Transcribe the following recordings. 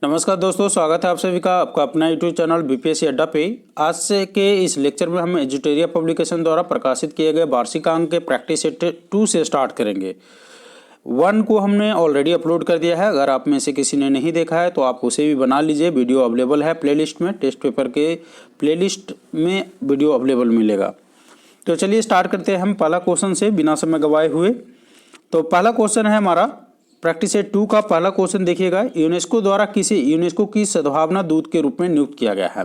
नमस्कार दोस्तों, स्वागत है आप सभी का आपका अपना यूट्यूब चैनल बीपीएससी अड्डा पे। आज से के इस लेक्चर में हम एजुटेरिया पब्लिकेशन द्वारा प्रकाशित किए गए वार्षिकांक के प्रैक्टिस सेट 2 से स्टार्ट करेंगे। 1 को हमने ऑलरेडी अपलोड कर दिया है। अगर आप में से किसी ने नहीं देखा है तो आप उसे भी बना लीजिए। वीडियो अवेलेबल है प्लेलिस्ट में, टेस्ट पेपर के प्लेलिस्ट में वीडियो अवेलेबल मिलेगा। तो चलिए स्टार्ट करते हैं हम पहला क्वेश्चन से बिना समय गवाए हुए। तो पहला क्वेश्चन है हमारा प्रैक्टिस सेट 2 का पहला क्वेश्चन देखिएगा। यूनेस्को द्वारा किसे यूनेस्को की सद्भावना दूत के रूप में नियुक्त किया गया है।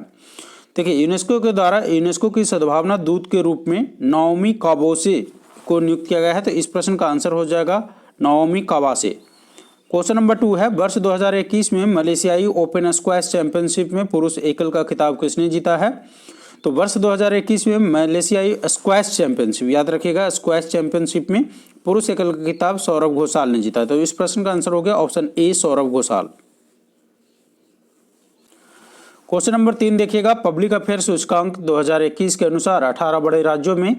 देखिए, यूनेस्को के द्वारा यूनेस्को की सद्भावना दूत के रूप में नाओमी कावासे को नियुक्त किया गया है। तो इस प्रश्न का आंसर हो जाएगा नाओमी कावासे। क्वेश्चन नंबर 2 है, वर्ष 2021 में मलेशियाई ओपन स्क्वैश चैंपियनशिप में पुरुष एकल का खिताब किसने जीता है। तो वर्ष 2021 में मलेशियाई स्क्वैश चैंपियनशिप, याद रखिएगा, स्क्वैश चैंपियनशिप में पुरुष एकल का खिताब सौरभ घोषाल ने जीता। तो इस प्रश्न का आंसर हो गया option A, Saurabh Ghoshal. Question number 3 देखिएगा, पब्लिक अफेयर सूचकांक 2021 के अनुसार 18 बड़े राज्यों में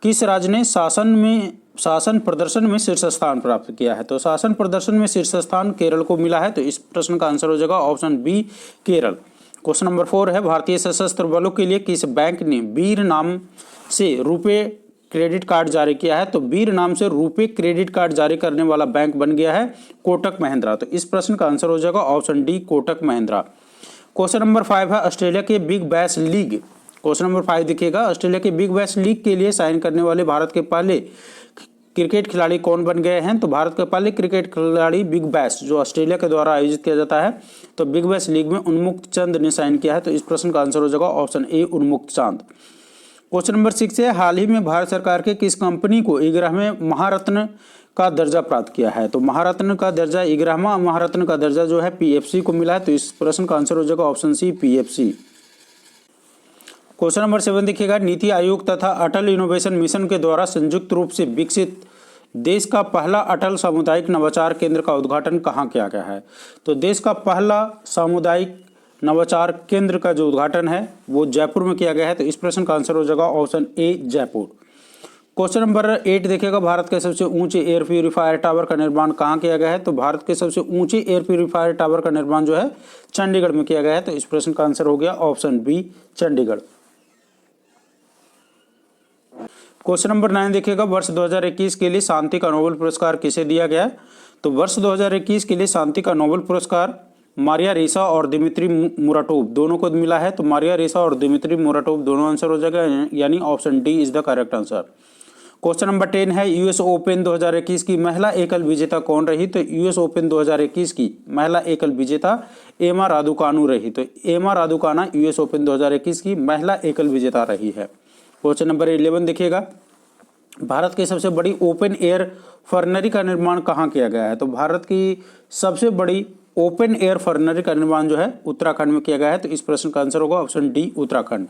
किस राज्य ने शासन प्रदर्शन में शीर्ष स्थान प्राप्त किया है। तो शासन प्रदर्शन में शीर्ष स्थान केरल को मिला है। तो इस प्रश्न का आंसर हो जाएगा option B, Kerala. Question number 4 है, भारतीय सशस्त्र बलों के लिए किस बैंक ने वीर नाम से रुपए क्रेडिट कार्ड जारी किया है। तो वीर नाम से रुपए क्रेडिट कार्ड जारी करने वाला बैंक बन गया है कोटक महिंद्रा। तो इस प्रश्न का आंसर हो जाएगा option D, Kotak Mahindra. Question number 5 है, ऑस्ट्रेलिया के big bash league. Question number 5 देखिएगा, ऑस्ट्रेलिया के बिग बैश लीग के लिए साइन करने वाले भारत के पहले क्रिकेट खिलाड़ी कौन बन गए हैं। तो भारत के पहले क्रिकेट खिलाड़ी बिग बैश, जो ऑस्ट्रेलिया के द्वारा आयोजित किया जाता है, तो बिग बैश लीग में उन्मुक्त चंद ने साइन किया है। तो इस प्रश्न का आंसर हो जाएगा ऑप्शन ए, उन्मुक्त चांद। क्वेश्चन नंबर 6 है, हाल ही में भारत सरकार के किस कंपनी को 11वें महारत्न का दर्जा प्राप्त किया है। तो महारत्न का दर्जा, 11वां महारत्न का दर्जा जो है पीएफसी को मिला है। तो इस प्रश्न का आंसर हो जाएगा option C, PFC. Question number 7 देखिएगा, नीति आयोग तथा अटल इनोवेशन मिशन के द्वारा संयुक्त रूप से विकसित देश का पहला अटल सामुदायिक नवाचार केंद्र का उद्घाटन कहाँ किया गया है। तो देश का पहला सामुदायिक नवाचार केंद्र का जो उद्घाटन है वो जयपुर में किया गया है। तो इस प्रश्न का आंसर हो जाएगा option A, Jaipur. Question number 8 देखिएगा, भारत के सबसे ऊंचे एयर प्यूरिफायर टावर का निर्माण कहाँ किया गया है। तो भारत के सबसे ऊंचे एयर प्यूरिफायर टावर का निर्माण जो है चंडीगढ़ में किया गया है। तो इस प्रश्न का आंसर हो गया option B, Chandigarh. Question number 9 देखिएगा, वर्ष 2021 के लिए शांति का नोबेल पुरस्कार किसे दिया गया। तो वर्ष 2021 के लिए शांति का नोबेल पुरस्कार मारिया रेसा और दिमित्री मुराटोव दोनों को मिला है। तो मारिया रेसा और दिमित्री मुराटोव दोनों आंसर हो जाएगा, यानी option D is the correct answer. Question number 10 है, यूएस ओपन 2021 की महिला एकल विजेता कौन रही। तो यूएस ओपन 2021 की महिला एकल विजेता एमा रादुकानु रही। तो एमा रादुकाना यूएस ओपन 2021 की महिला एकल विजेता रही है। क्वेश्चन नंबर 11 देखिएगा, भारत की सबसे बड़ी ओपन एयर फर्नरी का निर्माण कहाँ किया गया है। तो भारत की सबसे बड़ी ओपन एयर फर्नरी का निर्माण जो है उत्तराखंड में किया गया है। तो इस प्रश्न का आंसर होगा option D, Uttarakhand.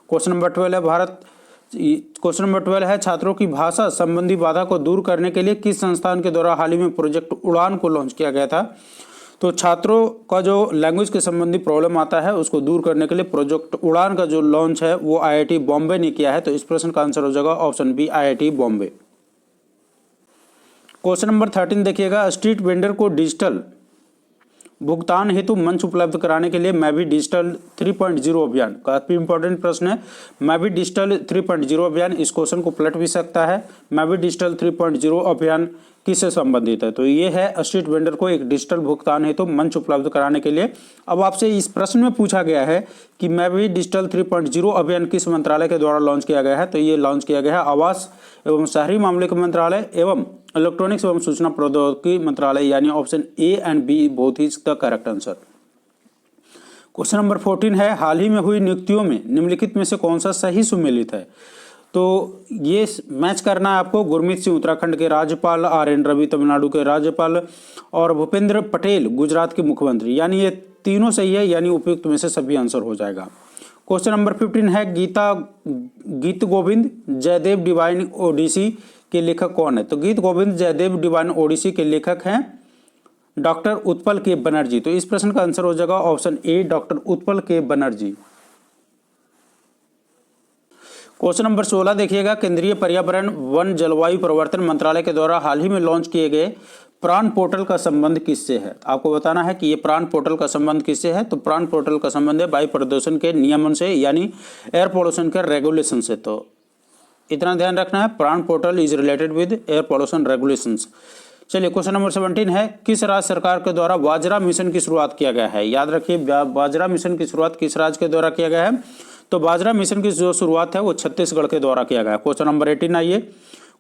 Question number 12 है, छात्रों की भाषा संबंधी बाधा को दूर करने के लिए किस संस्थान के द्वारा हाल ही में प्रोजेक्ट उड़ान को लॉन्च किया गया था। तो छात्रों का जो लैंग्वेज के संबंधी प्रॉब्लम आता है उसको दूर करने के लिए प्रोजेक्ट उड़ान का जो लॉन्च है वो आईआईटी बॉम्बे ने किया है। तो इस प्रश्न का आंसर हो जाएगा option B, IIT Bombay. Question number 13 देखिएगा, स्ट्रीट वेंडर को डिजिटल भुगतान हेतु मंच उपलब्ध कराने के लिए मैं भी डिजिटल 3.0 अभियान, काफी इंपॉर्टेंट प्रश्न है। मैं भी डिजिटल 3.0 अभियान, इस क्वेश्चन को पलट भी सकता है। मैं भी डिजिटल 3.0 अभियान किससे संबंधित है। तो ये है स्ट्रीट वेंडर को एक डिजिटल भुगतान हेतु मंच उपलब्ध कराने के लिए। अब आपसे इस प्रश्न में पूछा गया है कि मैं भी डिजिटल 3.0 अभियान किस मंत्रालय के द्वारा लॉन्च किया गया है। तो ये लॉन्च किया गया है आवास एवं शहरी मामले के मंत्रालय एवं इलेक्ट्रॉनिक्स एवं सूचना प्रौद्योगिकी मंत्रालय, यानी option A and B both is the correct answer. Question number 14 है, हाल ही में हुई नियुक्तियों में निम्नलिखित में से कौन सा सही सुमेलित है। तो ये मैच करना है आपको। गुरमीत सिंह उत्तराखंड के राज्यपाल, RN रवि तमिलनाडु के राज्यपाल और भूपेंद्र पटेल गुजरात के मुख्यमंत्री, यानी ये तीनों सही है, यानी उपयुक्त में से सभी आंसर हो जाएगा। क्वेश्चन नंबर 15 है, गीत गोविंद जयदेव डिवाइन ओडिसी के लेखक कौन है। तो गीत गोविंद जयदेव डिवाइन ओडिसी के लेखक हैं डॉक्टर उत्पल के बनर्जी। तो इस प्रश्न का आंसर हो जाएगा ऑप्शन ए, डॉक्टर उत्पल के बनर्जी। क्वेश्चन नंबर 16 देखिएगा, केंद्रीय पर्यावरण वन जलवायु परिवर्तन मंत्रालय के द्वारा हाल ही में लॉन्च किए गए प्राण पोर्टल का संबंध किससे है? आपको बताना है कि ये प्राण पोर्टल का संबंध किससे है। तो प्राण पोर्टल का संबंध है वायु प्रदूषण के नियमन से, यानी एयर पोल्यूशन के रेगुलेशन से। तो इतना ध्यान रखना है, प्राण portal is related with air pollution regulations. चलिए क्वेश्चन नंबर 17 है, किस राज्य सरकार के द्वारा बाजरा मिशन की शुरुआत किया गया है? याद रखिए, बाजरा मिशन की शुरुआत किस राज्य के द्वारा किया गया है? तो बाजरा मिशन की जो शुरुआत है वो छत्तीसगढ़ के द्वारा किया गया है। क्वेश्चन नंबर 18 आइए।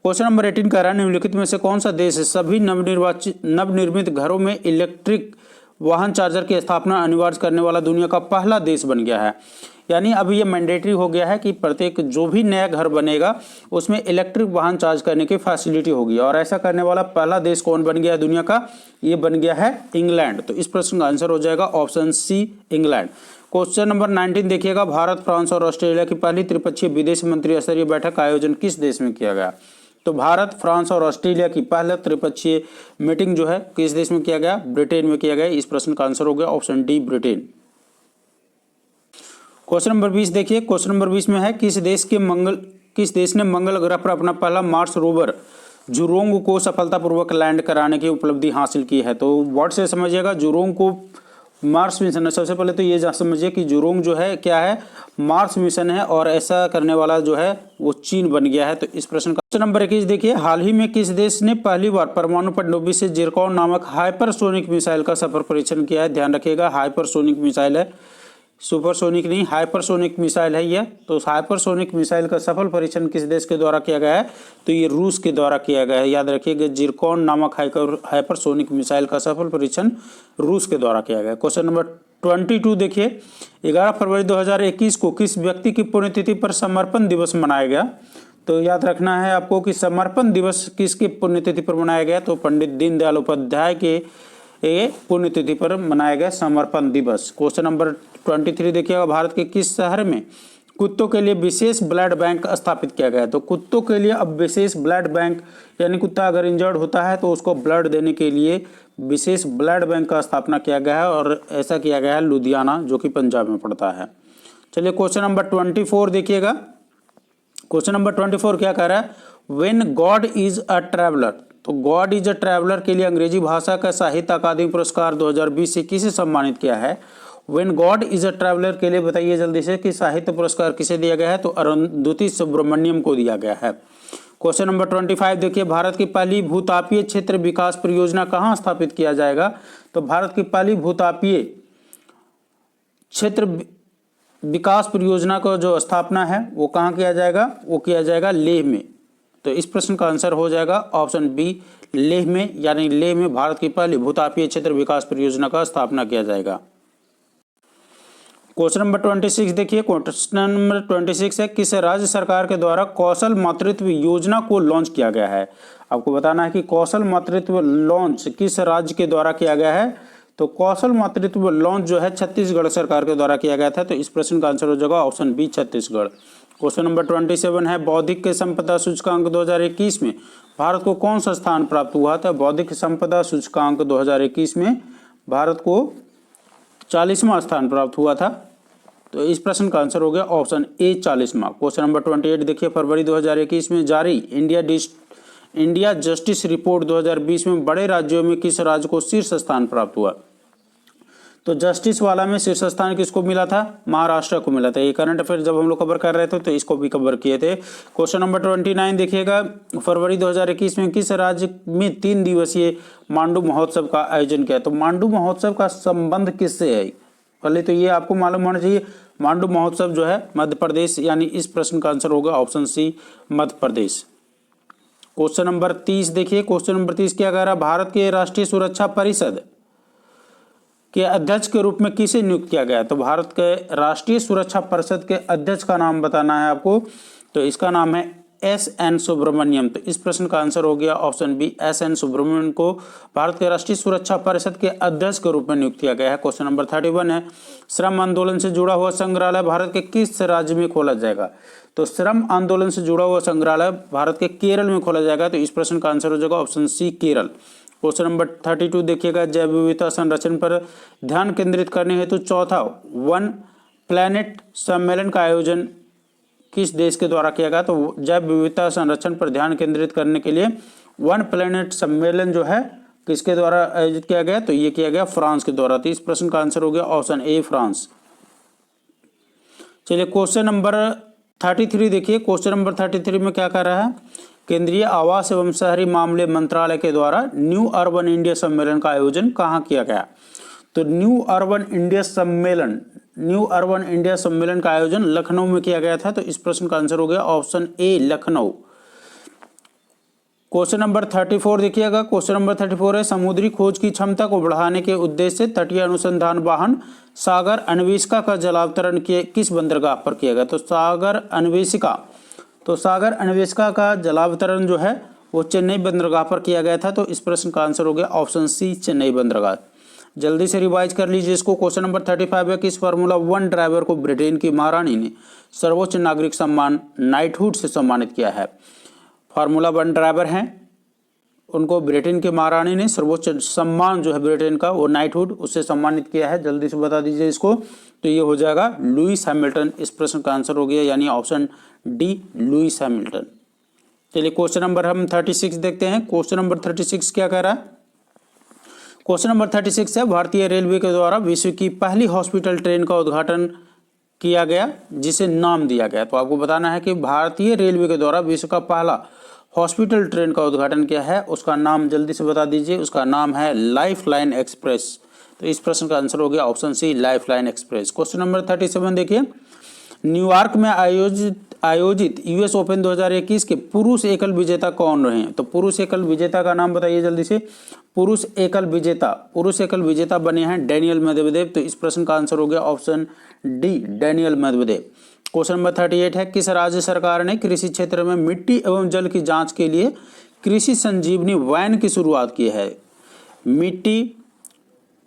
क्वेश्चन नंबर 18 कह रहा है, निम्नलिखित में से कौन सा देश सभी नवनिर्मित घरों में इलेक्ट्रिक वाहन चार्जर की स्थापना अनिवार्य करने वाला दुनिया का पहला देश बन गया है? यानी अभी ये मैंडेटरी हो गया है कि प्रत्येक जो भी नया घर बनेगा उसमें इलेक्ट्रिक वाहन चार्ज करने की फैसिलिटी होगी। और ऐसा करने वाला पहला देश कौन बन गया है दुनिया का? ये बन गया है इंग्लैंड। तो इस प्रश्न का आंसर हो जाएगा option C, England. Question number 19 देखिएगा, भारत, फ्रांस और ऑस्ट्रेलिया की पहली त्रिपक्षीय विदेश मंत्री स्तरीय बैठक का आयोजन किस देश में किया गया? तो भारत, फ्रांस और ऑस्ट्रेलिया की पहला त्रिपक्षीय मीटिंग जो है किस देश में किया गया? ब्रिटेन में किया गया। इस प्रश्न का आंसर हो गया option D, Britain. Question number 20 देखिए, क्वेश्चन नंबर 20 में है, किस देश ने मंगल ग्रह पर अपना पहला मार्स रोवर जुरोंग को सफलतापूर्वक लैंड कराने की उपलब्धि हासिल की है? तो वर्ड से समझिएगा, जुरोंग को मार्स मिशन है। सबसे पहले तो ये समझिए कि जुरोंग जो है क्या है? मार्स मिशन है, और ऐसा करने वाला जो है वो चीन बन गया है। तो इस प्रश्न का क्वेश्चन नंबर 21 देखिए, हाल ही में किस देश ने पहली बार परमाणु पनडुब्बी से जिरकॉन नामक हाइपरसोनिक मिसाइल का सफल परीक्षण किया है? ध्यान रखिएगा, हाइपरसोनिक मिसाइल है, सुपरसोनिक नहीं, हाइपरसोनिक मिसाइल है यह। तो हाइपरसोनिक मिसाइल का सफल परीक्षण किस देश के द्वारा किया गया है? तो ये रूस के द्वारा किया गया है। याद रखिएगा, जिरकॉन नामक हाइपरसोनिक मिसाइल का सफल परीक्षण रूस के द्वारा किया गया है। क्वेश्चन नंबर 22 देखिए, 11 फरवरी 2021 को किस व्यक्ति की पुण्यतिथि पर समर्पण दिवस मनाया गया? तो याद रखना है आपको कि समर्पण दिवस किसकी पुण्यतिथि पर मनाया गया? तो पंडित दीनदयाल उपाध्याय के पुण्यतिथि पर मनाया गया समर्पण दिवस। क्वेश्चन नंबर 23 देखिएगा, भारत के किस शहर में कुत्तों के लिए विशेष ब्लड बैंक स्थापित किया गया है? तो कुत्तों के लिए अब विशेष ब्लड बैंक, यानी कुत्ता अगर इंजर्ड होता है तो उसको ब्लड देने के लिए विशेष ब्लड बैंक का स्थापना किया गया है, और ऐसा किया गया है लुधियाना, जो कि पंजाब में पड़ता है। चलिए क्वेश्चन नंबर 24 देखिएगा। क्वेश्चन नंबर 24 क्या कह रहा है? When God is a traveller. तो गॉड इज अ ट्रैवलर के लिए अंग्रेजी भाषा का साहित्य अकादमी पुरस्कार 2020 से किसे सम्मानित किया है? When God is a traveller के लिए बताइए जल्दी से कि साहित्य पुरस्कार किसे दिया गया है? तो अरुंधति सुब्रमण्यम को दिया गया है। क्वेश्चन नंबर 25 देखिए, भारत की पहली भूतापीय क्षेत्र विकास परियोजना कहाँ स्थापित किया जाएगा? तो भारत की पहली भूतापीय क्षेत्र विकास परियोजना का जो स्थापना है वो कहाँ किया जाएगा? वो किया जाएगा लेह में। तो इस प्रश्न का आंसर हो जाएगा ऑप्शन बी, लेह में। यानी लेह में भारत की पहली भूतापीय क्षेत्र विकास परियोजना का स्थापना किया जाएगा। क्वेश्चन नंबर 26 देखिए, क्वेश्चन नंबर 26 है, किस राज्य सरकार के द्वारा कौशल मातृत्व योजना को लॉन्च किया गया है? आपको बताना है कि कौशल मातृत्व लॉन्च किस राज्य के द्वारा किया गया है? तो कौशल मातृत्व लॉन्च जो है छत्तीसगढ़ सरकार के द्वारा किया गया था। तो इस प्रश्न का आंसर हो जाएगा option B, Chhattisgarh. Question number 27 है, बौद्धिक संपदा सूचकांक 2021 में भारत को कौन सा स्थान प्राप्त हुआ था? बौद्धिक संपदा सूचकांक 2021 में भारत को 40वां स्थान प्राप्त हुआ था। तो इस प्रश्न का आंसर हो गया ऑप्शन ए, 40वां। क्वेश्चन नंबर 28 देखिए, फरवरी 2021 में जारी इंडिया जस्टिस रिपोर्ट 2020 में बड़े राज्यों में किस राज्य को शीर्ष स्थान प्राप्त हुआ? तो जस्टिस वाला में शीर्ष स्थान किसको मिला था? महाराष्ट्र को मिला था। ये करंट अफेयर जब हम लोग कवर कर रहे थे तो इसको भी कवर किए थे। क्वेश्चन नंबर 29 देखिएगा, फरवरी 2021 में किस राज्य में 3 दिवसीय मांडू महोत्सव का आयोजन किया? तो मांडू महोत्सव का संबंध किससे है? पहले तो ये आपको मालूम होना चाहिए, मांडू महोत्सव जो है मध्य प्रदेश, यानी इस प्रश्न का आंसर होगा ऑप्शन सी, मध्य प्रदेश। क्वेश्चन नंबर 30 देखिए, क्वेश्चन नंबर 30 क्या कह रहा है? भारत के राष्ट्रीय सुरक्षा परिषद के अध्यक्ष के रूप में किसे नियुक्त किया गया? तो भारत के राष्ट्रीय सुरक्षा परिषद के अध्यक्ष का नाम बताना है आपको। तो इसका नाम है एस.एन. सुब्रमण्यम। तो इस प्रश्न का आंसर हो गया ऑप्शन बी, एस.एन. सुब्रमण्यम को भारत के राष्ट्रीय सुरक्षा परिषद के अध्यक्ष के रूप में नियुक्त किया गया है। क्वेश्चन नंबर 31 है, श्रम आंदोलन से जुड़ा हुआ संग्रहालय भारत के किस राज्य में खोला जाएगा? तो श्रम आंदोलन से जुड़ा हुआ संग्रहालय भारत के केरल में खोला जाएगा। तो इस प्रश्न का आंसर हो जाएगा option C, Kerala. Question number 32 देखिएगा, जैव विविधता संरक्षण पर ध्यान केंद्रित करने हेतु चौथा वन प्लैनेट सम्मेलन का आयोजन किस देश के द्वारा किया गया? तो जैव विविधता संरक्षण पर ध्यान केंद्रित करने के लिए वन प्लैनेट सम्मेलन जो है किसके द्वारा आयोजित किया गया? तो ये किया गया फ्रांस के द्वारा। तो इस प्रश्न का आंसर हो गया ऑप्शन ए फ्रांस। चलिए क्वेश्चन नंबर 33 देखिए। क्वेश्चन नंबर 33 में क्या कर रहा है? केंद्रीय आवास एवं शहरी मामले मंत्रालय के द्वारा न्यू अर्बन इंडिया सम्मेलन का आयोजन कहाँ किया गया? तो न्यू अर्बन इंडिया सम्मेलन का आयोजन लखनऊ में किया गया था। तो इस प्रश्न का आंसर हो गया option A Lucknow. Question number 34 देखिएगा। क्वेश्चन नंबर 34 है समुद्री खोज की क्षमता को बढ़ाने के उद्देश्य से तटीय अनुसंधान वाहन सागर अन्वेषिका का जलावतरण किस बंदरगाह पर किया गया? तो सागर अन्वेषिका का जलावतरण जो है वो चेन्नई बंदरगाह पर किया गया था। तो इस प्रश्न का आंसर हो गया ऑप्शन सी चेन्नई बंदरगाह। जल्दी से रिवाइज कर लीजिए इसको। क्वेश्चन नंबर 35 है किस फार्मूला 1 ड्राइवर को ब्रिटेन की महारानी ने सर्वोच्च नागरिक सम्मान नाइटहुड से सम्मानित किया है? फार्मूला 1 ड्राइवर हैं, उनको ब्रिटेन के महारानी ने सर्वोच्च सम्मान जो है ब्रिटेन का वो नाइटहुड उससे सम्मानित किया है। जल्दी से बता दीजिए इसको। तो ये हो जाएगा लुईस हैमिल्टन। इस प्रश्न का आंसर हो गया यानी ऑप्शन डी लुईस हैमिल्टन। चलिए क्वेश्चन नंबर हम 36 देखते हैं। क्वेश्चन नंबर 36 क्या कह रहा है? क्वेश्चन नंबर 36 है भारतीय रेलवे के द्वारा विश्व की पहली हॉस्पिटल ट्रेन का उद्घाटन किया गया जिसे नाम दिया गया। तो आपको बताना है कि भारतीय रेलवे के द्वारा विश्व का पहला हॉस्पिटल ट्रेन का उद्घाटन किया है, उसका नाम जल्दी से बता दीजिए। उसका नाम है लाइफ लाइन एक्सप्रेस। तो इस प्रश्न का आंसर हो गया option C life line express. Question number 37 देखिए। न्यूयॉर्क में आयोजित यूएस ओपन 2021 के पुरुष एकल विजेता कौन रहे हैं? तो पुरुष एकल विजेता का नाम बताइए जल्दी से। पुरुष एकल विजेता बने हैं डेनियल मेदवेदेव। तो इस प्रश्न का आंसर हो गया option D Daniel Medvedev. Question number 38 है किस राज्य सरकार ने कृषि क्षेत्र में मिट्टी एवं जल की जांच के लिए कृषि संजीवनी वैन की शुरुआत की है? मिट्टी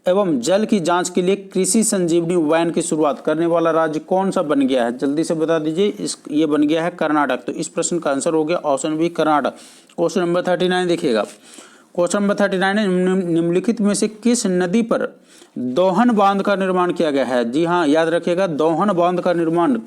एवं जल की जांच के लिए कृषि संजीवनी वैन की शुरुआत करने वाला राज्य कौन सा बन गया है? जल्दी से बता दीजिए। ये बन गया है कर्नाटक। तो इस प्रश्न का आंसर हो गया option B Karnataka. Question number 39 देखिएगा। क्वेश्चन नंबर 39 है निम्नलिखित में से किस नदी पर दोहन बांध का निर्माण किया गया है? जी हाँ, याद रखिएगा दोहन बांध का निर्माण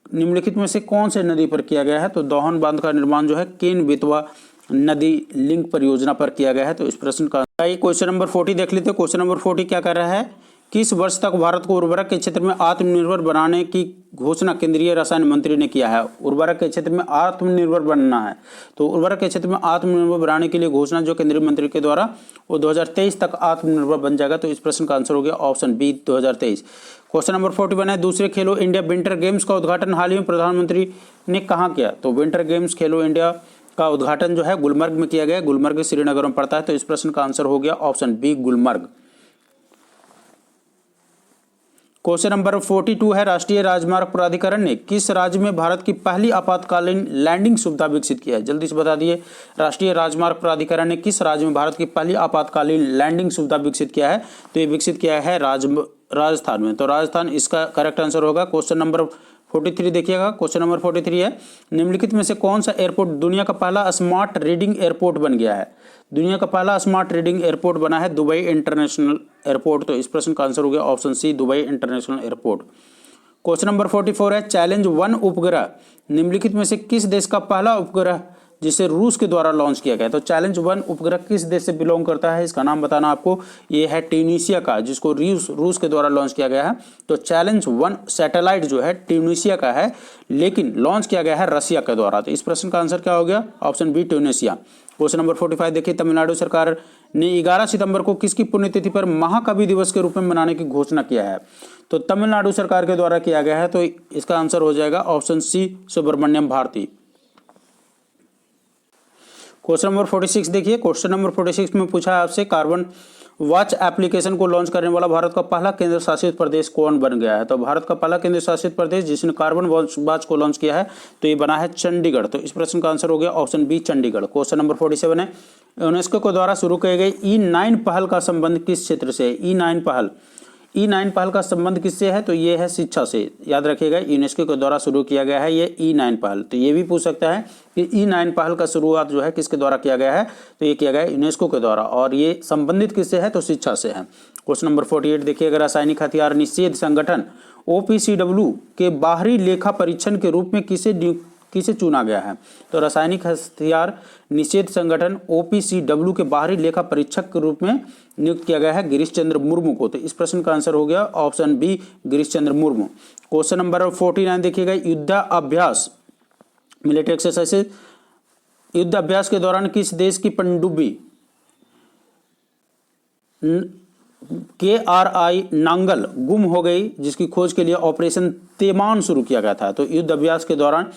निम्नलिखित में से कौन से नदी पर किया गया है? तो दोहन बांध का निर्माण जो है केन बेतवा नदी लिंक परियोजना पर किया गया है। तो इस प्रश्न का क्वेश्चन नंबर 40 देख लेते हैं। क्वेश्चन नंबर 40 क्या कर रहा है? किस वर्ष तक भारत को उर्वरक के क्षेत्र में आत्मनिर्भर बनाने की घोषणा केंद्रीय रसायन मंत्री ने किया है? उर्वरक के क्षेत्र में आत्मनिर्भर बनना है। तो उर्वरक के क्षेत्र में आत्मनिर्भर बनाने के लिए घोषणा जो केंद्रीय मंत्री के द्वारा वो 2023 तक आत्मनिर्भर बन जाएगा। तो इस प्रश्न का आंसर हो गया ऑप्शन बी 2023। क्वेश्चन नंबर 41 है दूसरे खेलो इंडिया विंटर गेम्स का उद्घाटन हाल ही में प्रधानमंत्री ने कहाँ किया? तो विंटर गेम्स खेलो इंडिया का उद्घाटन जो है गुलमर्ग में किया गया। गुलमर्ग श्रीनगर में पड़ता है। तो इस प्रश्न का आंसर हो गया option B Gulmarg. Question number 42 है राष्ट्रीय राजमार्ग प्राधिकरण ने किस राज्य में भारत की पहली आपातकालीन लैंडिंग सुविधा विकसित किया है? जल्दी से बता दिए। राष्ट्रीय राजमार्ग प्राधिकरण ने किस राज्य में भारत की पहली आपातकालीन लैंडिंग सुविधा विकसित किया है? तो ये विकसित किया है राजस्थान में। तो राजस्थान इसका करेक्ट आंसर होगा। क्वेश्चन नंबर 43 देखिएगा। क्वेश्चन नंबर 43 है निम्नलिखित में से कौन सा एयरपोर्ट दुनिया का पहला स्मार्ट रीडिंग एयरपोर्ट बन गया है? दुनिया का पहला स्मार्ट रीडिंग एयरपोर्ट बना है दुबई इंटरनेशनल एयरपोर्ट। तो इस प्रश्न का आंसर हो गया option C Dubai international airport. Question number 44 है चैलेंज 1 उपग्रह निम्नलिखित में से किस देश का पहला उपग्रह जिसे रूस के द्वारा लॉन्च किया गया? तो चैलेंज 1 उपग्रह किस देश से बिलोंग करता है? इसका नाम बताना आपको। ये है ट्यूनीशिया का, जिसको रूस के द्वारा लॉन्च किया गया है। तो चैलेंज 1 सैटेलाइट जो है ट्यूनीशिया का है, लेकिन लॉन्च किया गया है रसिया के द्वारा। तो इस प्रश्न का आंसर क्या हो गया? Option B Tunisia. Question number 45 देखिए तमिलनाडु सरकार ने 11 सितंबर को किसकी पुण्यतिथि पर महाकवि दिवस के रूप में मनाने की घोषणा किया है? तो तमिलनाडु सरकार के द्वारा किया गया है। तो इसका आंसर हो जाएगा option C Subramania Bharati. Question number 46 देखिए। क्वेश्चन नंबर 46 में पूछा है आपसे कार्बन वॉच एप्लीकेशन को लॉन्च करने वाला भारत का पहला केंद्र शासित प्रदेश कौन बन गया है? तो भारत का पहला केंद्र शासित प्रदेश जिसने कार्बन वॉच को लॉन्च किया है तो ये बना है चंडीगढ़। तो इस प्रश्न का आंसर हो गया option B Chandigarh. Question number 47 है यूनेस्को के द्वारा शुरू किए गए E9 पहल का संबंध किस क्षेत्र से है? E9 पहल का संबंध किससे है? तो ये है शिक्षा से। याद रखिएगा यूनेस्को के द्वारा शुरू किया गया है ये E9 पहल। तो ये भी पूछ सकता है कि E9 पहल का शुरुआत जो है किसके द्वारा किया गया है? तो ये किया गया है यूनेस्को के द्वारा, और ये संबंधित किससे है? तो शिक्षा से है। क्वेश्चन नंबर 48 देखिएगा रासायनिक हथियार निषेध संगठन OPCW के बाहरी लेखा परीक्षण के रूप में किसे चुना गया है? तो रासायनिक हथियार निषेध संगठन OPCW के बाहरी लेखा परीक्षक के रूप में नियुक्त किया गया है गिरीश चंद्र मुर्मू को। तो इस प्रश्न का आंसर हो गया option B, Girish Chandra Murmu. Question number 49 देखिएगा, युद्धाभ्यास मिलिट्री एक्सरसाइजेज, युद्ध अभ्यास के दौरान किस देश की पनडुब्बी KRI नांगल गुम हो गई, जिसकी खोज के लिए ऑपरेशन तेमान शुरू किया गया था? तो युद्ध अभ्यास के दौरान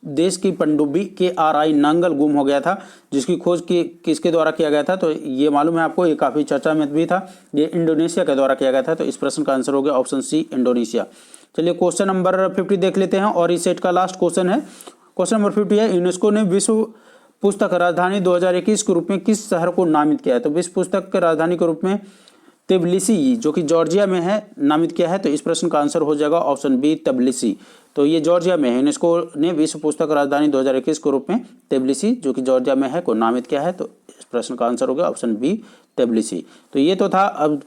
देश की पनडुब्बी KRI नांगल गुम हो गया था, जिसकी खोज किसके द्वारा किया गया था? तो ये मालूम है आपको, ये काफी चर्चा में भी था, ये इंडोनेशिया के द्वारा किया गया था। तो इस प्रश्न का आंसर हो गया ऑप्शन सी, इंडोनेशिया। चलिए क्वेश्चन नंबर 50 देख लेते हैं और इस सेट का लास्ट क्वेश्चन है। क्वेश्चन नंबर 50 है, यूनेस्को ने विश्व पुस्तक राजधानी 2021 के रूप में किस शहर को नामित किया है? तो विश्व पुस्तक राजधानी के रूप में तिबिलिसी, जो कि जॉर्जिया में है, नामित किया है। तो इस प्रश्न का आंसर हो जाएगा ऑप्शन बी, तिबिलिसी। तो ये जॉर्जिया में है। यूनेस्को ने विश्व पुस्तक राजधानी 2021 के रूप में तिबिलिसी, जो कि जॉर्जिया में है, को नामित किया है। तो इस प्रश्न का आंसर हो गया ऑप्शन बी, तिबिलिसी। तो ये तो था अब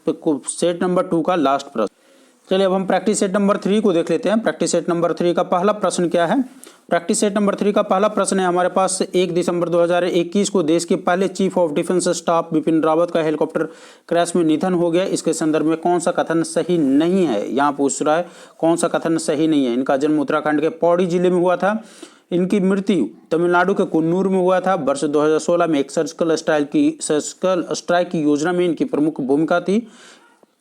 सेट नंबर 2 का लास्ट प्रश्न। चलिए अब हम प्रैक्टिस सेट नंबर 3 को देख लेते हैं। प्रैक्टिस सेट नंबर 3 का पहला प्रश्न क्या है? प्रैक्टिस सेट नंबर 3 का पहला प्रश्न है हमारे पास, 1 दिसंबर 2021 को देश के पहले chief of defence staff Bipin Rawat का हेलीकॉप्टर क्रैश में निधन हो गया। इसके संदर्भ में कौन सा कथन सही नहीं है? यहाँ पूछ रहा है कौन सा कथन सही नहीं है। इनका जन्म उत्तराखंड के पौड़ी जिले में हुआ था। इनकी मृत्यु तमिलनाडु के कुन्नूर में हुआ था। वर्ष 2016 में एक सर्जिकल स्ट्राइक की योजना में इनकी प्रमुख भूमिका थी।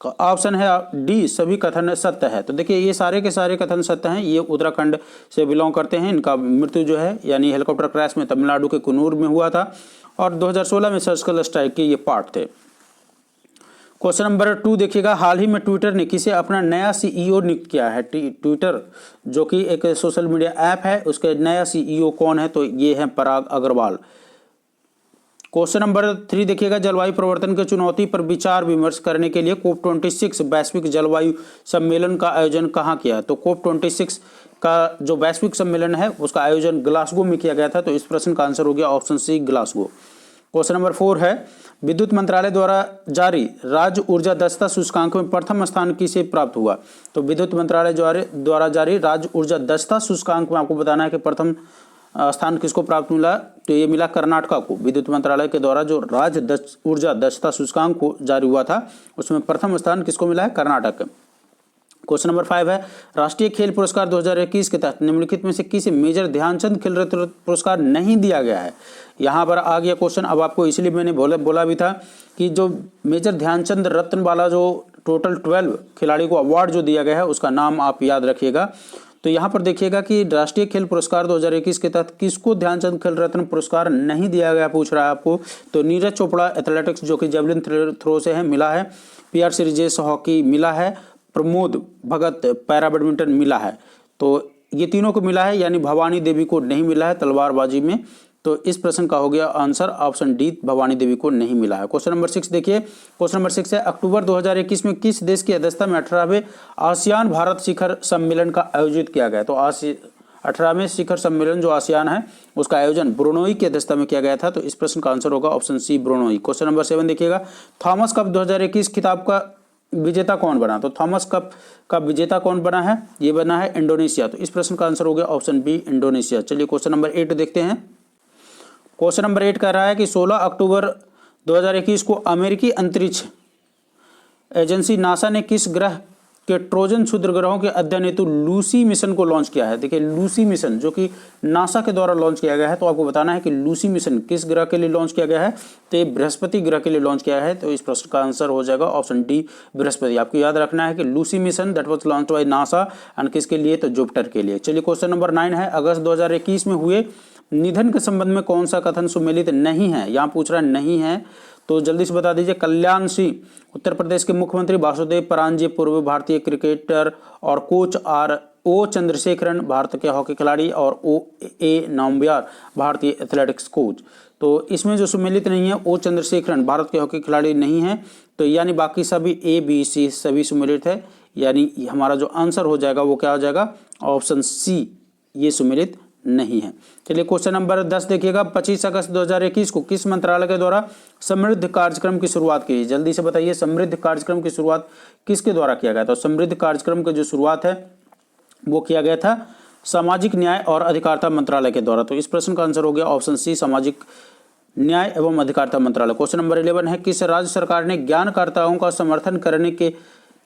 ऑप्शन है डी, सभी कथन सत्य है। तो देखिए ये सारे के सारे कथन सत्य हैं। ये उत्तराखंड से बिलोंग करते हैं। इनका मृत्यु जो है यानी हेलीकॉप्टर क्रैश में तमिलनाडु के कुन्नूर में हुआ था और 2016 में सर्जिकल स्ट्राइक के ये पार्ट थे। क्वेश्चन नंबर 2 देखिएगा, हाल ही में ट्विटर ने किसे अपना नया CEO नियुक्त किया है? ट्विटर जो कि एक सोशल मीडिया ऐप है, उसके नया CEO कौन है? तो ये है पराग अग्रवाल। क्वेश्चन नंबर 3 देखिएगा, जलवायु परिवर्तन की चुनौती पर विचार विमर्श करने के लिए COP26 वैश्विक जलवायु सम्मेलन का आयोजन कहाँ किया? तो COP26 का जो वैश्विक सम्मेलन है उसका आयोजन ग्लासगो में किया गया था। तो इस प्रश्न का आंसर हो गया option C, Glasgow. Question number 4 है, विद्युत मंत्रालय द्वारा जारी राज्य ऊर्जा दक्षता सूचकांक में प्रथम स्थान किसे प्राप्त हुआ? तो विद्युत मंत्रालय द्वारा जारी राज्य ऊर्जा दक्षता सूचकांक में आपको बताना है कि प्रथम स्थान किसको प्राप्त मिला? तो ये मिला कर्नाटका को। विद्युत मंत्रालय के द्वारा जो राज्य ऊर्जा दक्षता सूचकांक को जारी हुआ था उसमें प्रथम स्थान किसको मिला है? कर्नाटक। क्वेश्चन नंबर 5 है, राष्ट्रीय खेल पुरस्कार 2021 के तहत निम्नलिखित में से किसे मेजर ध्यानचंद खेल रत्न पुरस्कार नहीं दिया गया है? यहाँ पर आ गया क्वेश्चन। अब आपको इसलिए मैंने बोला भी था कि जो मेजर ध्यानचंद रत्न वाला जो टोटल 12 खिलाड़ी को अवार्ड जो दिया गया है उसका नाम आप याद रखिएगा। तो यहाँ पर देखिएगा कि राष्ट्रीय खेल पुरस्कार 2021 के तहत किसको ध्यानचंद खेल रत्न पुरस्कार नहीं दिया गया, पूछ रहा है आपको। तो नीरज चोपड़ा एथलेटिक्स जो कि जेवलिन थ्रो से है मिला है, PR श्रीजेश हॉकी मिला है, प्रमोद भगत पैरा बैडमिंटन मिला है। तो ये तीनों को मिला है, यानी भवानी देवी को नहीं मिला है तलवारबाजी में। तो इस प्रश्न का हो गया answer option D, Bhavani Devi को नहीं मिला है। क्वेश्चन नंबर 6 देखिए, क्वेश्चन नंबर 6 है, अक्टूबर 2021 में किस देश की अध्यक्षता में 18वें आसियान भारत शिखर सम्मेलन का आयोजित किया गया? तो 18वें शिखर सम्मेलन जो आसियान है उसका आयोजन ब्रुनोई की अध्यक्षता में किया गया था। तो इस प्रश्न का आंसर होगा option C, Brunei. Question number 7 देखिएगा, थॉमस कप 2021 खिताब का विजेता कौन बना? तो थॉमस कप का विजेता कौन बना है? ये बना है इंडोनेशिया। तो इस प्रश्न का आंसर हो गया ऑप्शन बी, इंडोनेशिया। चलिए क्वेश्चन नंबर 8 देखते हैं। क्वेश्चन नंबर 8 कह रहा है कि 16 अक्टूबर 2021 को अमेरिकी अंतरिक्ष एजेंसी नासा ने किस ग्रह के ट्रोजन क्षुद्र ग्रहों के अध्ययन हेतु लूसी मिशन को लॉन्च किया है? देखिए लूसी मिशन जो कि नासा के द्वारा लॉन्च किया गया है। तो आपको बताना है कि लूसी मिशन किस ग्रह के लिए लॉन्च किया गया है? तो ये बृहस्पति ग्रह के लिए लॉन्च किया है। तो इस प्रश्न का आंसर हो जाएगा ऑप्शन डी, बृहस्पति। आपको याद रखना है कि Lucy mission that was launch by NASA and किसके लिए? तो जुपिटर के लिए। चलिए क्वेश्चन नंबर 9 है, अगस्त 2021 में हुए निधन के संबंध में कौन सा कथन सुमेलित नहीं है? यहाँ पूछ रहा है नहीं है, तो जल्दी से बता दीजिए। कल्याण सिंह उत्तर प्रदेश के मुख्यमंत्री, वासुदेव परांजे पूर्व भारतीय क्रिकेटर और कोच, O चंद्रशेखरन भारत के हॉकी खिलाड़ी और O.A. नाम्बियार भारतीय एथलेटिक्स कोच। तो इसमें जो सुमेलित नहीं है O चंद्रशेखरन भारत के हॉकी खिलाड़ी नहीं है। तो यानी बाकी सभी A, B, C सभी सुमेलित है। यानी हमारा जो आंसर हो जाएगा वो क्या हो जाएगा? ऑप्शन सी, ये सुमेलित नहीं है। चलिए क्वेश्चन नंबर 10 देखिएगा, 25 अगस्त 2021 को किस मंत्रालय के द्वारा समृद्ध कार्यक्रम की शुरुआत की? जल्दी से बताइए, समृद्ध कार्यक्रम की शुरुआत किसके द्वारा किया गया? तो समृद्ध कार्यक्रम की जो शुरुआत है वो किया गया था सामाजिक न्याय और अधिकारिता मंत्रालय के द्वारा। तो इस प्रश्न का आंसर हो गया ऑप्शन सी, सामाजिक न्याय एवं अधिकारिता मंत्रालय। क्वेश्चन नंबर 11 है, किस राज्य सरकार ने ज्ञानकर्ताओं का समर्थन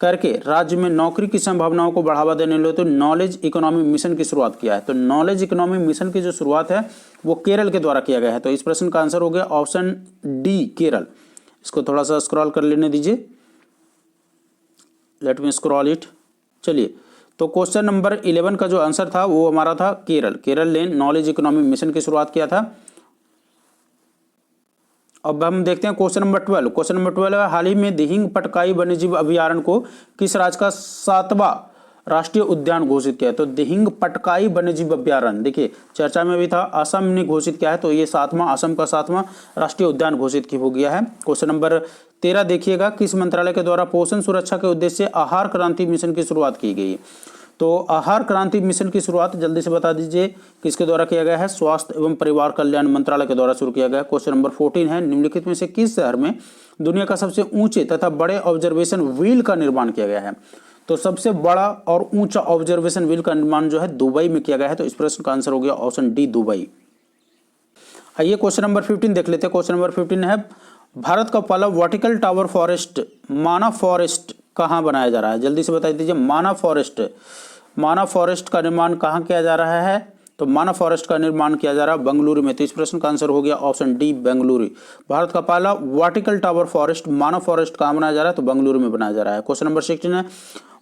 करके राज्य में नौकरी की संभावनाओं को बढ़ावा देने के लिए तो नॉलेज इकोनॉमी मिशन की शुरुआत किया है। तो नॉलेज इकोनॉमी मिशन की जो शुरुआत है वो केरल के द्वारा किया गया है। तो इस प्रश्न का आंसर हो गया ऑप्शन डी, केरल। इसको थोड़ा सा स्क्रॉल कर लेने दीजिए, लेट मी स्क्रॉल इट। चलिए, तो क्वेश्चन नंबर 11 का जो आंसर था वो हमारा था केरल। केरल ने नॉलेज इकोनॉमी मिशन की शुरुआत किया था। अब हम देखते हैं क्वेश्चन नंबर 12। क्वेश्चन नंबर 12 है, हाल ही में दिहिंग पटकाई वन्यजीव अभयारण्य को किस राज्य का 7वां राष्ट्रीय उद्यान घोषित किया है? तो दिहिंग पटकाई वन्यजीव अभयारण्य, देखिए चर्चा में भी था, असम ने घोषित किया है। तो ये 7वां, असम का 7वां राष्ट्रीय उद्यान घोषित हो गया है। क्वेश्चन नंबर 13 देखिएगा, किस मंत्रालय के द्वारा पोषण सुरक्षा के उद्देश्य से आहार क्रांति मिशन की शुरुआत की गई? तो आहार क्रांति मिशन की शुरुआत जल्दी से बता दीजिए किसके द्वारा किया गया है? स्वास्थ्य एवं परिवार कल्याण मंत्रालय के द्वारा शुरू किया गया है। क्वेश्चन नंबर 14 है, निम्नलिखित में से किस शहर में दुनिया का सबसे ऊंचे तथा बड़े ऑब्जर्वेशन व्हील का निर्माण किया गया है? तो सबसे बड़ा और ऊंचा ऑब्जर्वेशन व्हील का निर्माण जो है दुबई में किया गया है। तो इस प्रश्न का आंसर हो गया ऑप्शन डी, दुबई। आइए क्वेश्चन नंबर 15 देख लेते हैं। क्वेश्चन नंबर 15 है, भारत का पहला वर्टिकल टावर फॉरेस्ट माना फॉरेस्ट कहाँ बनाया जा रहा है? जल्दी से बता दीजिए। माना फॉरेस्ट का निर्माण कहाँ किया जा रहा है? तो माना फॉरेस्ट का निर्माण किया जा रहा है बेंगलुरु में। तो इस प्रश्न का आंसर हो गया ऑप्शन डी, बेंगलुरु। भारत का पहला वर्टिकल टावर फॉरेस्ट माना फॉरेस्ट कहाँ बनाया जा रहा है? तो बेंगलुरु में बनाया जा रहा है। क्वेश्चन नंबर 16 है,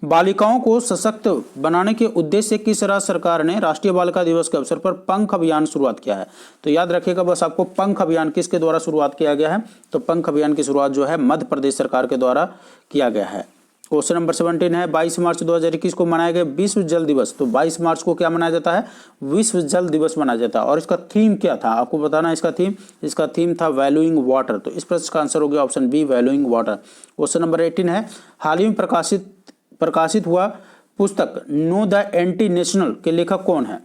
बालिकाओं को सशक्त बनाने के उद्देश्य से किस राज्य सरकार ने राष्ट्रीय बालिका दिवस के अवसर पर पंख अभियान शुरुआत किया है? तो याद रखिएगा बस आपको, पंख अभियान किसके द्वारा शुरुआत किया गया है? तो पंख अभियान की शुरुआत जो है मध्य प्रदेश सरकार के द्वारा किया गया है। क्वेश्चन नंबर 17 है, 22 मार्च 2021 को मनाया गया विश्व जल दिवस। तो 22 मार्च को क्या मनाया जाता है? विश्व जल दिवस मनाया जाता है। और इसका थीम क्या था आपको बताना है? इसका थीम था वैल्यूइंग वाटर। तो इस प्रश्न का आंसर हो गया option B, valuing water. Question number 18 है, हाल ही में प्रकाशित हुआ पुस्तक नो द एंटी नेशनल के लेखक कौन है?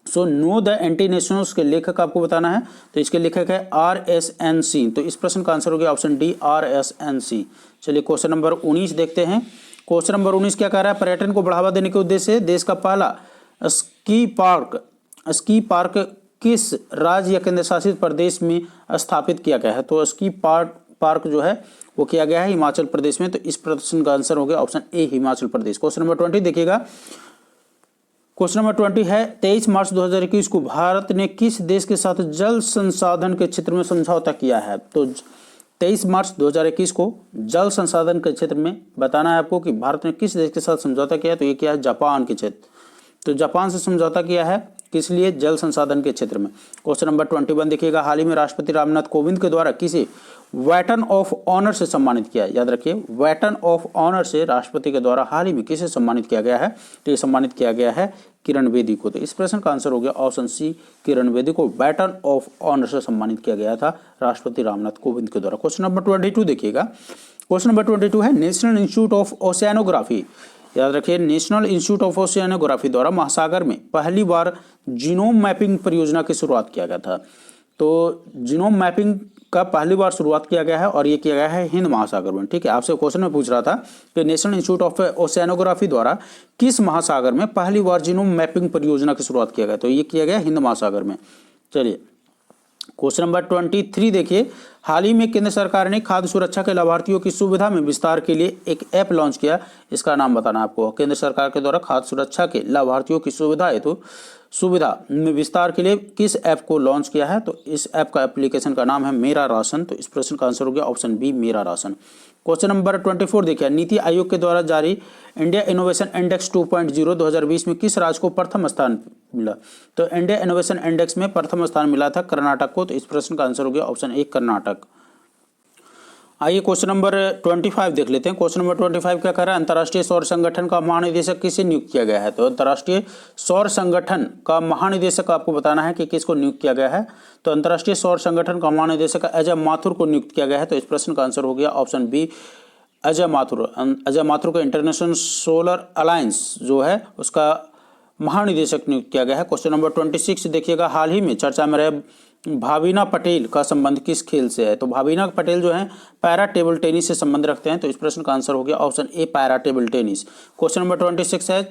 So know the anti nationals के लेखक आपको बताना है। तो इसके लेखक है RSNC। तो इस प्रश्न का आंसर हो गया ऑप्शन डी, RSNC। चलिए क्वेश्चन नंबर 19 देखते हैं। क्वेश्चन नंबर 19 क्या कह रहा है? पर्यटन को बढ़ावा देने के उद्देश्य से देश का पहला स्की पार्क किस राज्य या केंद्र शासित प्रदेश में स्थापित किया गया है? तो स्की पार्क जो है वो किया गया है हिमाचल प्रदेश में। तो इस प्रश्न का आंसर हो गया option A, Himachal Pradesh. Question number 20 देखिएगा। क्वेश्चन नंबर 20 है, 23 मार्च 2021 को भारत ने किस देश के साथ जल संसाधन के क्षेत्र में समझौता किया है? तो 23 मार्च 2021 को जल संसाधन के क्षेत्र में बताना है आपको कि भारत ने किस देश के साथ समझौता किया है। तो ये क्या है? जापान के क्षेत्र। तो जापान से समझौता किया है किस लिए? जल संसाधन के क्षेत्र में। क्वेश्चन नंबर 21 देखिएगा, हाल ही में राष्ट्रपति रामनाथ कोविंद के द्वारा किसे वेटन ऑफ ऑनर से सम्मानित किया है? याद रखिए, वेटन ऑफ ऑनर से राष्ट्रपति के द्वारा हाल ही में किसे सम्मानित किया गया है? तो ये सम्मानित किया गया है किरण बेदी को। तो इस प्रश्न का आंसर हो गया ऑप्शन सी, किरण बेदी को वेटन ऑफ ऑनर से सम्मानित किया गया था राष्ट्रपति रामनाथ कोविंद के द्वारा। क्वेश्चन नंबर 22 देखिएगा। क्वेश्चन नंबर 22 है, नेशनल इंस्टीट्यूट ऑफ ओशियानोग्राफी, याद रखिए नेशनल इंस्टीट्यूट ऑफ ओशियानोग्राफी द्वारा महासागर में पहली बार जीनोम मैपिंग परियोजना की शुरुआत किया गया था। तो जीनोम मैपिंग का पहली बार शुरुआत किया गया है और ये किया गया है हिंद महासागर में। ठीक है, आपसे क्वेश्चन में पूछ रहा था कि नेशनल इंस्टीट्यूट ऑफ ओशियानोग्राफी द्वारा किस महासागर में पहली बार जीनोम मैपिंग परियोजना की शुरुआत किया गया? तो ये किया गया हिंद महासागर में। चलिए क्वेश्चन नंबर 23 देखिए, हाल ही में केंद्र सरकार ने खाद्य सुरक्षा के लाभार्थियों की सुविधा में विस्तार के लिए एक ऐप लॉन्च किया। इसका नाम बताना आपको। केंद्र सरकार के द्वारा खाद्य सुरक्षा के लाभार्थियों की सुविधा में विस्तार के लिए किस ऐप को लॉन्च किया है? तो इस ऐप का एप्लीकेशन का नाम है मेरा राशन। तो इस प्रश्न का आंसर हो गया ऑप्शन बी, मेरा राशन। क्वेश्चन नंबर 24 देखिए, नीति आयोग के द्वारा जारी इंडिया इनोवेशन इंडेक्स 2.0 2020 में किस राज्य को प्रथम स्थान मिला? तो इंडिया इनोवेशन इंडेक्स में प्रथम स्थान मिला था कर्नाटक को। तो इस प्रश्न का आंसर हो गया ऑप्शन ए, कर्नाटक। आइए क्वेश्चन नंबर 25 देख लेते हैं। क्वेश्चन नंबर 25 क्या कह रहा है? अंतर्राष्ट्रीय सौर संगठन का महानिदेशक किसे नियुक्त किया गया है? तो अंतर्राष्ट्रीय सौर संगठन का महानिदेशक आपको बताना है कि किसको नियुक्त किया गया है। तो अंतर्राष्ट्रीय सौर संगठन का महानिदेशक अजय माथुर को नियुक्त किया गया है। तो इस प्रश्न का आंसर हो गया ऑप्शन बी, अजय माथुर। अजय माथुर को इंटरनेशनल सोलर अलायंस जो है उसका महानिदेशक नियुक्त किया गया है। क्वेश्चन नंबर 26 देखिएगा, हाल ही में चर्चा में रहे भाविना पटेल का संबंध किस खेल से है? तो भाविना पटेल जो है पैरा टेबल टेनिस से संबंध रखते हैं। तो इस प्रश्न का आंसर हो गया option A, para table tennis. Question number 26 है,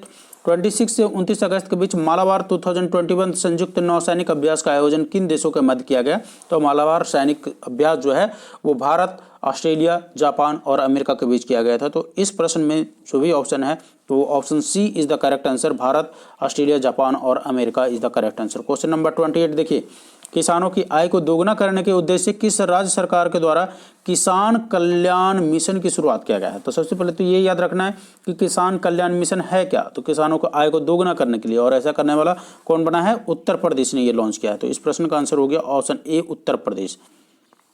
26 से 29 अगस्त के बीच मालाबार 2021 संयुक्त नौसैनिक अभ्यास का आयोजन किन देशों के मध्य किया गया? तो मालाबार सैनिक अभ्यास जो है वो भारत, ऑस्ट्रेलिया, जापान और अमेरिका के बीच किया गया था। तो इस प्रश्न में जो भी ऑप्शन है तो option C is the correct answer. Bharat, Australia, Japan और America is the correct answer. Question number 28 देखिए, किसानों की आय को दोगुना करने के उद्देश्य से किस राज्य सरकार के द्वारा किसान कल्याण मिशन की शुरुआत किया गया है? तो सबसे पहले तो ये याद रखना है कि किसान कल्याण मिशन है क्या। तो किसानों को आय को दोगुना करने के लिए, और ऐसा करने वाला कौन बना है? उत्तर प्रदेश ने ये लॉन्च किया है। तो इस प्रश्न का आंसर हो गया ऑप्शन ए, उत्तर प्रदेश।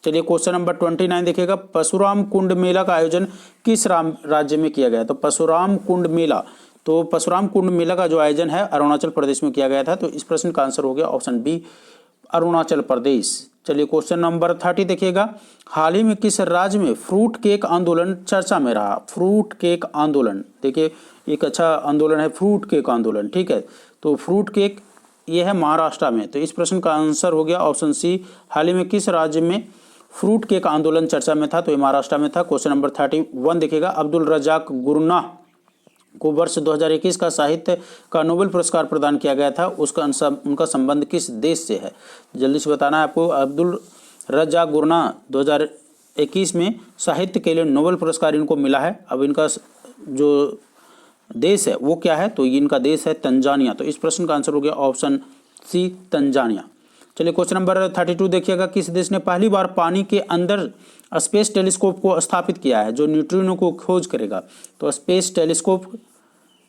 चलिए क्वेश्चन नंबर 29 देखिएगा, परशुराम कुंड मेला का आयोजन किस राज्य में किया गया? तो परशुराम कुंड मेला, तो परशुराम कुंड मेला का जो आयोजन है अरुणाचल प्रदेश में किया गया था। तो इस प्रश्न का आंसर हो गया ऑप्शन बी, अरुणाचल प्रदेश। चलिए क्वेश्चन नंबर 30 देखिएगा, हाल ही में किस राज्य में फ्रूट केक आंदोलन चर्चा में रहा? फ्रूट केक आंदोलन, देखिए एक अच्छा आंदोलन है फ्रूट केक आंदोलन, ठीक है। तो फ्रूट केक ये है महाराष्ट्र में। तो इस प्रश्न का आंसर हो गया ऑप्शन सी, हाल ही में किस राज्य में फ्रूट केक आंदोलन चर्चा में था? तो ये महाराष्ट्र में था। क्वेश्चन नंबर 31 देखिएगा, अब्दुल रजाक गुरनाह को वर्ष 2021 का साहित्य का नोबेल पुरस्कार प्रदान किया गया था, उनका संबंध किस देश से है? जल्दी से बताना है आपको। अब्दुल रजाक गुरनाह 2021 में साहित्य के लिए नोबेल पुरस्कार इनको मिला है। अब इनका जो देश है वो क्या है? तो इनका देश है तंजानिया। तो इस प्रश्न का आंसर हो गया ऑप्शन सी, तंजानिया। चलिए क्वेश्चन नंबर 32 देखिएगा, किस देश ने पहली बार पानी के अंदर स्पेस टेलीस्कोप को स्थापित किया है जो न्यूट्रिनो को खोज करेगा? तो स्पेस टेलीस्कोप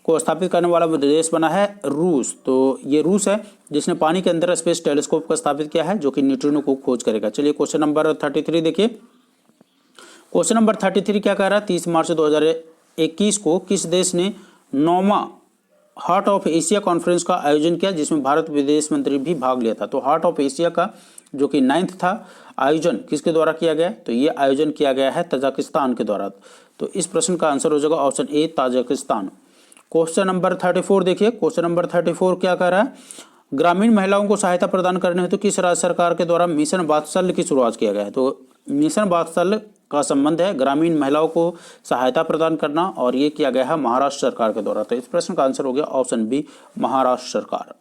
को स्थापित करने वाला देश बना है रूस। तो ये रूस है जिसने पानी के अंदर स्पेस टेलीस्कोप को स्थापित किया है जो कि न्यूट्रिनो को खोज करेगा। चलिए क्वेश्चन नंबर 33 देखिए, क्वेश्चन नंबर 33 क्या कह रहा है? 30 मार्च 2021 को किस देश ने 9वां हार्ट ऑफ एशिया कॉन्फ्रेंस का आयोजन किया जिसमें भारत विदेश मंत्री भी भाग लिया था? तो हार्ट ऑफ एशिया का जो कि 9th था आयोजन किसके द्वारा किया गया? तो ये आयोजन किया गया है तजाकिस्तान के द्वारा। तो इस प्रश्न का आंसर हो जाएगा option A, Tajikistan. Question number 34 देखिए, क्वेश्चन नंबर 34 क्या कह रहा है? ग्रामीण महिलाओं को सहायता प्रदान करने हेतु किस राज्य सरकार के द्वारा मिशन वात्सल्य की शुरुआत किया गया है? तो मिशन वात्सल्य का संबंध है ग्रामीण महिलाओं को सहायता प्रदान करना, और ये किया गया है महाराष्ट्र सरकार के द्वारा। तो इस प्रश्न का आंसर हो गया ऑप्शन बी, महाराष्ट्र सरकार।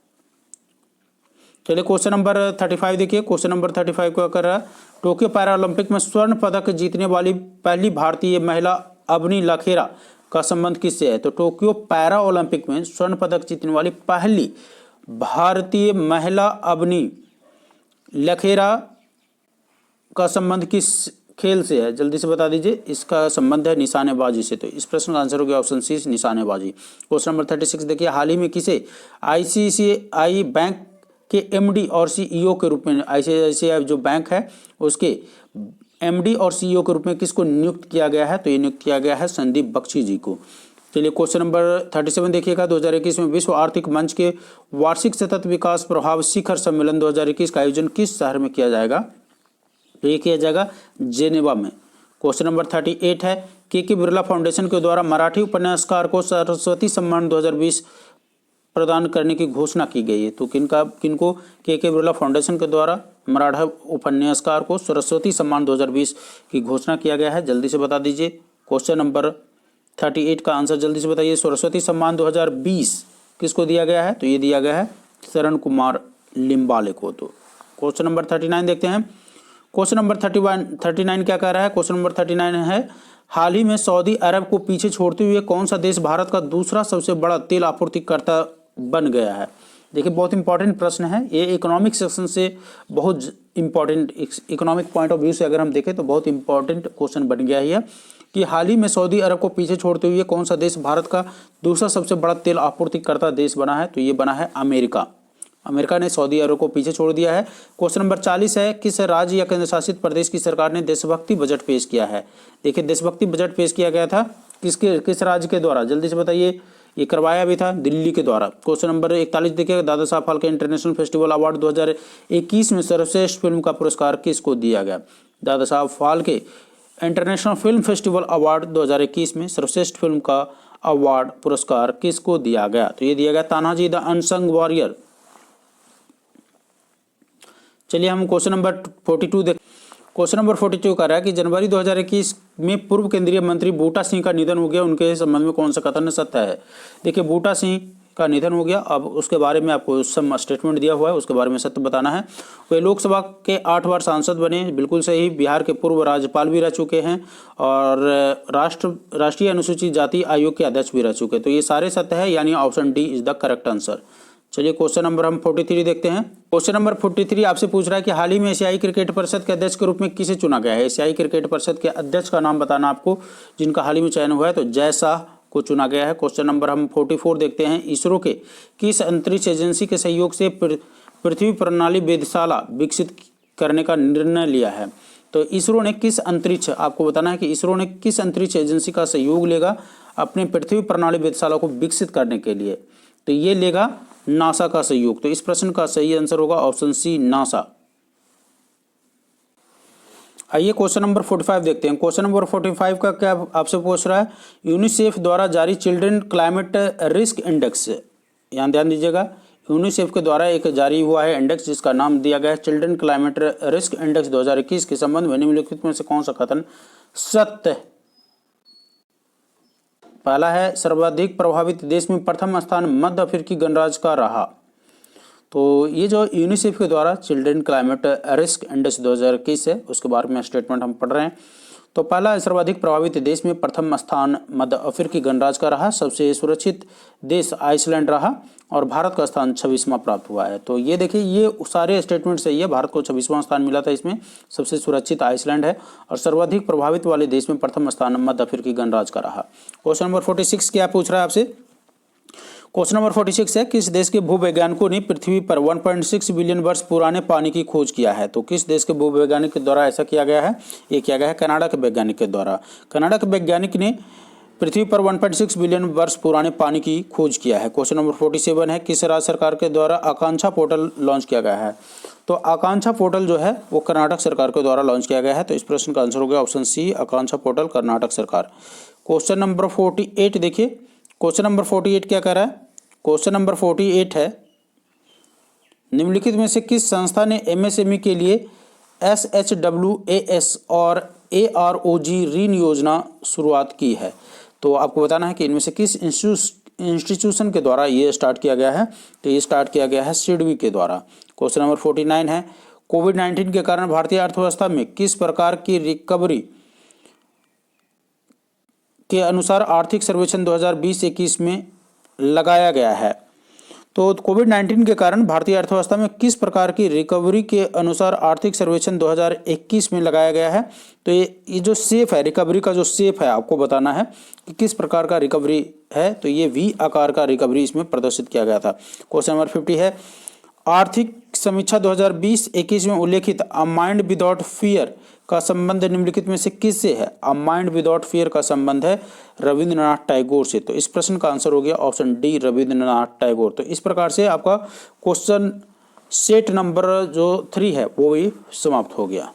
चलिए क्वेश्चन नंबर 35 देखिए, क्वेश्चन नंबर 35 क्या कर रहा है? टोक्यो पैरा ओलंपिक में स्वर्ण पदक जीतने वाली पहली भारतीय महिला अवनी लखेरा का संबंध किससे है? तो टोक्यो पैरा ओलंपिक में स्वर्ण पदक जीतने वाली पहली भारतीय महिला अवनी लखेरा का संबंध किस खेल से है? जल्दी से बता दीजिए। इसका संबंध है निशानेबाजी से। तो इस प्रश्न का आंसर हो गया ऑप्शन सी, निशानेबाजी। क्वेश्चन नंबर 36 देखिए, हाल ही में किसे आईसीआईसीआई बैंक के एमडी और सीईओ के रूप में, आईसीआईसीआई जो बैंक है उसके एमडी और सीईओ के रूप में किसको नियुक्त किया गया है? तो ये नियुक्त किया गया है संदीप बख्शी जी को। चलिए क्वेश्चन नंबर 37 देखिएगा, 2021 में विश्व आर्थिक मंच के वार्षिक सतत विकास प्रभाव शिखर सम्मेलन 2021 का आयोजन किस शहर में किया जाएगा? तो ये किया जाएगा जेनेवा में। क्वेश्चन नंबर 38 है, के बिरला फाउंडेशन के द्वारा मराठी उपन्यासकार को सरस्वती सम्मान 2020 प्रदान करने की घोषणा की गई है। तो किनको के बिरला फाउंडेशन के द्वारा मराठा उपन्यासकार को सरस्वती सम्मान 2020 की घोषणा किया गया है? जल्दी से बता दीजिए। क्वेश्चन नंबर 38 का आंसर जल्दी से बताइए। सरस्वती सम्मान 2020 किसको दिया गया है? तो ये दिया गया है शरण कुमार लिम्बाले को। तो क्वेश्चन नंबर 39 देखते हैं। क्वेश्चन नंबर 39 क्या कह रहा है? क्वेश्चन नंबर 39 है, हाल ही में सऊदी अरब को पीछे छोड़ते हुए कौन सा देश भारत का दूसरा सबसे बड़ा तेल आपूर्तिकर्ता बन गया है? देखिए बहुत इंपॉर्टेंट प्रश्न है ये, इकोनॉमिक सेक्शन से बहुत important, economic point of view से अगर हम देखें तो बहुत इंपॉर्टेंट क्वेश्चन बन गया है कि हाल ही में सऊदी अरब को पीछे छोड़ते हुए कौन सा देश भारत का दूसरा सबसे बड़ा तेल आपूर्तिकर्ता देश बना है? तो ये बना है अमेरिका। अमेरिका ने सऊदी अरब को पीछे छोड़ दिया है। क्वेश्चन नंबर 40 है, किस राज्य या केंद्र शासित प्रदेश की सरकार ने देशभक्ति बजट पेश किया है? देखिए देशभक्ति बजट पेश किया गया था किस राज्य के द्वारा? जल्दी से बताइए। ये करवाया भी था दिल्ली के द्वारा। क्वेश्चन नंबर 41 देखिएगा, Dada Saheb Phalke international festival award 2021 में सर्वश्रेष्ठ फिल्म का पुरस्कार किसको दिया गया? Dada Saheb Phalke international film festival award 2021 में सर्वश्रेष्ठ फिल्म का अवार्ड पुरस्कार किसको दिया गया? तो ये दिया गया तानाजी द अनसंग वॉरियर। चलिए हम क्वेश्चन नंबर 42 देख। क्वेश्चन नंबर 42 कह रहा है कि जनवरी 2021 में पूर्व केंद्रीय मंत्री बूटा सिंह का निधन हो गया, उनके संबंध में कौन सा कथन सत्य है? देखिए बूटा सिंह का निधन हो गया। अब उसके बारे में आपको सम स्टेटमेंट दिया हुआ है, उसके बारे में सत्य बताना है। वे लोकसभा के 8 बार सांसद बने, बिल्कुल सही। बिहार के पूर्व राज्यपाल भी रह चुके हैं और राष्ट्रीय अनुसूचित जाति आयोग के अध्यक्ष भी रह चुके हैं। तो ये सारे सत्य है, यानी option D is the correct answer. चलिए क्वेश्चन नंबर हम 43 देखते हैं। क्वेश्चन नंबर 43 आपसे पूछ रहा है कि हाल ही में एशियाई क्रिकेट परिषद के अध्यक्ष के रूप में किसे चुना गया है। एशियाई क्रिकेट परिषद के अध्यक्ष का नाम बताना आपको, जिनका हाल ही में चयन हुआ है। तो जय शाह को चुना गया है। क्वेश्चन नंबर हम 44 देखते हैं। इसरो के किस अंतरिक्ष एजेंसी के सहयोग से पृथ्वी प्रणाली वेधशाला विकसित करने का निर्णय लिया है। तो इसरो ने किस अंतरिक्ष, आपको बताना है कि इसरो ने किस अंतरिक्ष एजेंसी का सहयोग लेगा अपने पृथ्वी प्रणाली वेधशाला को विकसित करने के लिए। तो ये लेगा नासा का सहयोग। तो इस प्रश्न का सही आंसर होगा ऑप्शन सी, नासा। आइए क्वेश्चन नंबर 45 देखते हैं। क्वेश्चन नंबर 45 का क्या आपसे पूछ रहा है, यूनिसेफ द्वारा जारी चिल्ड्रन क्लाइमेट रिस्क इंडेक्स, यहाँ ध्यान दीजिएगा, यूनिसेफ के द्वारा एक जारी हुआ है इंडेक्स जिसका नाम दिया गया है चिल्ड्रन क्लाइमेट रिस्क इंडेक्स 2021 के संबंध में निम्नलिखित में से कौन सा कथन सत्य है। पहला है, सर्वाधिक प्रभावित देश में प्रथम स्थान मध्य अफ्रीकी गणराज्य का रहा। तो ये जो यूनिसेफ के द्वारा चिल्ड्रन क्लाइमेट रिस्क इंडेक्स 2021 है, उसके बारे में स्टेटमेंट हम पढ़ रहे हैं। तो पहला, सर्वाधिक प्रभावित देश में प्रथम स्थान मध्य अफ्रीकी गणराज्य का रहा। सबसे सुरक्षित देश आइसलैंड रहा और भारत का स्थान 26वां प्राप्त हुआ है। तो ये देखिए, ये सारे स्टेटमेंट सही है। भारत को 26वां स्थान मिला था, इसमें सबसे सुरक्षित आइसलैंड है और सर्वाधिक प्रभावित वाले देश में प्रथम स्थान मध्य अफ्रीकी गणराज्य का रहा। क्वेश्चन नंबर 46 क्या पूछ रहा है आपसे। क्वेश्चन नंबर 46 है, किस देश के भूवैज्ञानिकों ने पृथ्वी पर 1.6 बिलियन वर्ष पुराने पानी की खोज किया है। तो किस देश के भूवैज्ञानिक के द्वारा ऐसा किया गया है, ये किया गया है कनाडा के वैज्ञानिक के द्वारा। कनाडा के वैज्ञानिक ने पृथ्वी पर 1.6 बिलियन वर्ष पुराने पानी की खोज किया है। क्वेश्चन नंबर 47 है, किस राज्य सरकार के द्वारा आकांक्षा पोर्टल लॉन्च किया गया है। तो आकांक्षा पोर्टल जो है वो कर्नाटक सरकार के द्वारा लॉन्च किया गया है। तो इस प्रश्न का आंसर हो गया ऑप्शन सी, आकांक्षा पोर्टल कर्नाटक सरकार। क्वेश्चन नंबर 48 देखिए, क्वेश्चन नंबर 48 क्या कह रहा है। क्वेश्चन नंबर 48 है, निम्नलिखित में से किस संस्था ने एमएसएमई के लिए SHWAS और AROG ऋण योजना शुरुआत की है। तो आपको बताना है कि इनमें से किस इंस्टीट्यूशन के द्वारा ये स्टार्ट किया गया है। तो ये स्टार्ट किया गया है सिडबी के द्वारा। क्वेश्चन नंबर 49 है, कोविड-19 के कारण भारतीय अर्थव्यवस्था में किस प्रकार की रिकवरी के अनुसार आर्थिक सर्वेक्षण 2020-21 में लगाया गया है। तो कोविड-19 के कारण भारतीय अर्थव्यवस्था में किस प्रकार की रिकवरी के अनुसार आर्थिक सर्वेक्षण 2021 में लगाया गया है। तो ये जो शेप है, रिकवरी का जो शेप है, आपको बताना है कि किस प्रकार का रिकवरी है। तो ये वी आकार का रिकवरी इसमें प्रदर्शित किया गया था। क्वेश्चन नंबर 50 है, आर्थिक समीक्षा 2020-21 में उल्लेखित अ माइंड विदाउट फियर का संबंध निम्नलिखित में से किससे है। अ माइंड विदाउट फियर का संबंध है रविंद्रनाथ टैगोर से। तो इस प्रश्न का आंसर हो गया ऑप्शन डी, रविंद्रनाथ टैगोर। तो इस प्रकार से आपका क्वेश्चन सेट नंबर जो 3 है वो भी समाप्त हो गया।